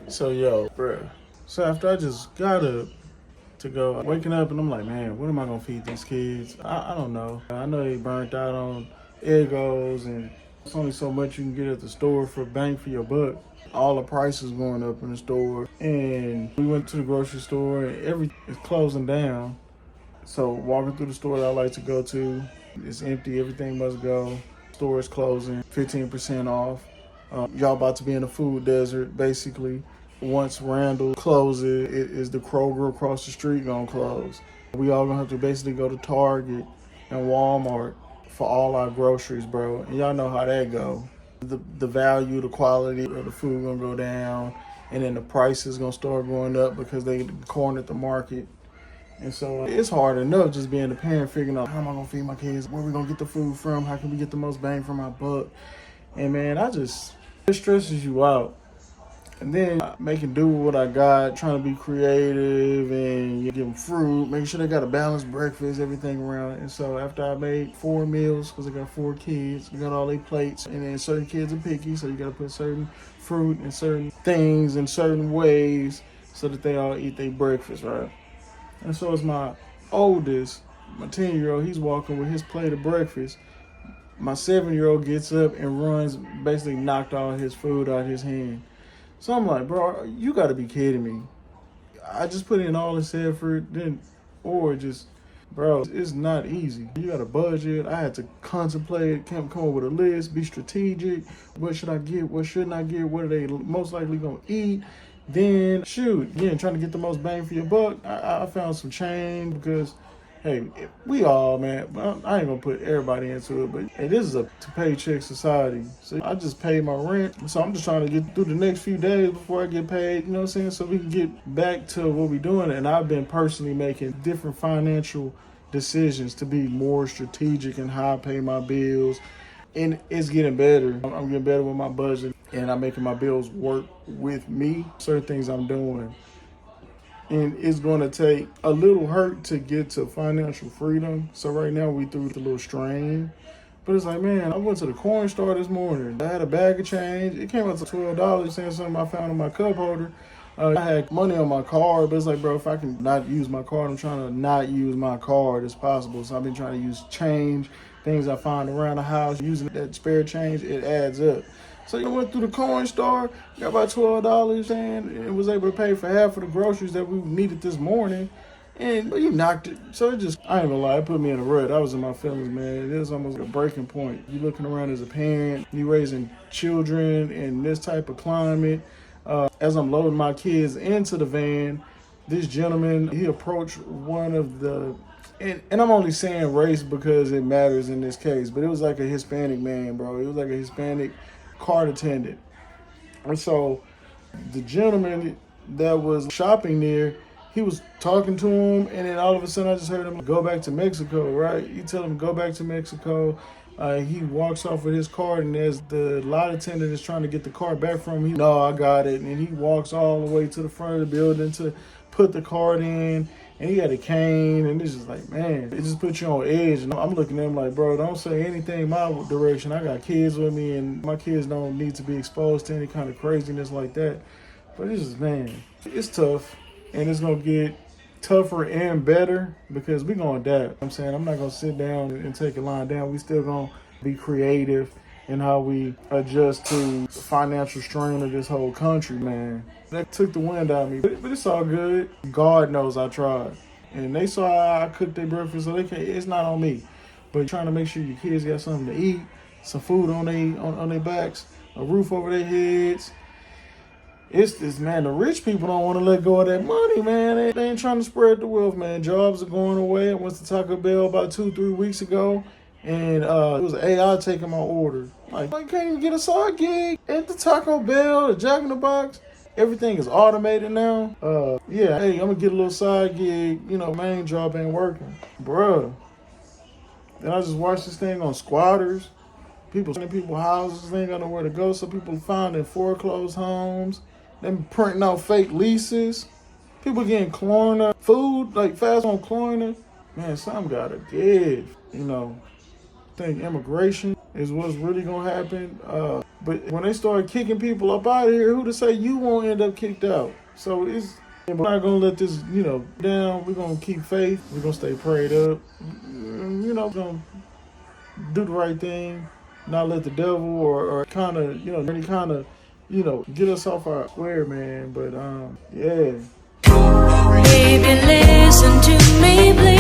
So yo, bruh. So after I just got up to go, waking up and I'm like, man, what am I gonna feed these kids? I don't know. I know they burnt out on Eggos and it's only so much you can get at the store for bang for your buck. All the prices going up in the store. And we went to the grocery store and everything is closing down. So walking through the store that I like to go to, it's empty, everything must go. Store is closing, 15% off. Y'all about to be in a food desert, basically. Once Randall closes, is the Kroger across the street gonna close. We all gonna have to basically go to Target and Walmart for all our groceries, bro. And y'all know how that go. The value, the quality of the food gonna go down, and then the prices gonna start going up because they cornered the market. And so it's hard enough just being a parent figuring out how am I gonna feed my kids, where we gonna get the food from, how can we get the most bang for my buck. And man, it stresses you out. And then making do with what I got, trying to be creative and give them fruit, making sure they got a balanced breakfast, everything around it. And so after I made 4 meals, because I got 4 kids, we got all their plates. And then certain kids are picky, so you got to put certain fruit and certain things in certain ways so that they all eat their breakfast, right? And so it's my oldest, my 10-year-old, he's walking with his plate of breakfast. My 7-year-old gets up and runs, basically knocked all his food out of his hand. So I'm like, bro, you got to be kidding me. I just put in all this effort, bro, it's not easy. You got a budget. I had to contemplate, come up with a list, be strategic. What should I get? What shouldn't I get? What are they most likely going to eat? Then, trying to get the most bang for your buck. I found some change because, hey, we all, man, I ain't gonna put everybody into it, but hey, this is a paycheck society. So I just paid my rent. So I'm just trying to get through the next few days before I get paid, you know what I'm saying? So we can get back to what we're doing. And I've been personally making different financial decisions to be more strategic in how I pay my bills. And it's getting better. I'm getting better with my budget and I'm making my bills work with me. Certain things I'm doing. And it's going to take a little hurt to get to financial freedom. So right now we through the little strain. But it's like, man, I went to the coin store this morning. I had a bag of change. It came out to $12, saying something I found in my cup holder. I had money on my card, but it's like, bro, if I can not use my card, I'm trying to not use my card as possible. So I've been trying to use change, things I find around the house, using that spare change, it adds up. So I went through the coin store, got about $12, and was able to pay for half of the groceries that we needed this morning. And you knocked it. So I ain't gonna lie, it put me in a rut. I was in my feelings, man. It was almost like a breaking point. You looking around as a parent, you raising children in this type of climate. As I'm loading my kids into the van, this gentleman, he approached one of the, and I'm only saying race because it matters in this case, but it was like a Hispanic man, bro. It was like a Hispanic cart attendant. And so the gentleman that was shopping there, he was talking to him, and then all of a sudden I just heard him go back to Mexico, right? You tell him go back to Mexico. He walks off with his card, and as the lot attendant is trying to get the card back from him, no, I got it. And he walks all the way to the front of the building to put the card in, and he had a cane, and it's just like, man, it just puts you on edge. And I'm looking at him like, bro, don't say anything my direction. I got kids with me, and my kids don't need to be exposed to any kind of craziness like that. But it's just, man, it's tough, and it's going to get tougher and better because we're going to adapt. I'm saying I'm not going to sit down and take a line down. We still going to be creative in how we adjust to the financial strain of this whole country, man. That took the wind out of me, but it's all good. God knows I tried. And they saw how I cooked their breakfast, so it's not on me. But trying to make sure your kids got something to eat, some food on their backs, a roof over their heads. It's this, man, the rich people don't want to let go of that money, man. They ain't trying to spread the wealth, man. Jobs are going away. I went to Taco Bell about 2-3 weeks ago, and it was AI taking my order. Like, I can't even get a side gig at the Taco Bell, the Jack in the Box. Everything is automated now. Hey, I'm going to get a little side gig. Main job ain't working. Bruh. Then I just watched this thing on squatters. People in people's houses, they ain't got nowhere to go, so people found in foreclosed homes. Them printing out fake leases. People getting chlorina food, like fast on chlorina. Man, something gotta give. I think immigration is what's really gonna happen. But when they start kicking people up out of here, who to say you won't end up kicked out? So we're not gonna let this, down. We're gonna keep faith. We're gonna stay prayed up. Gonna do the right thing, not let the devil or kind of, any kind of, get us off our square, man. But yeah. Baby, listen to me, please.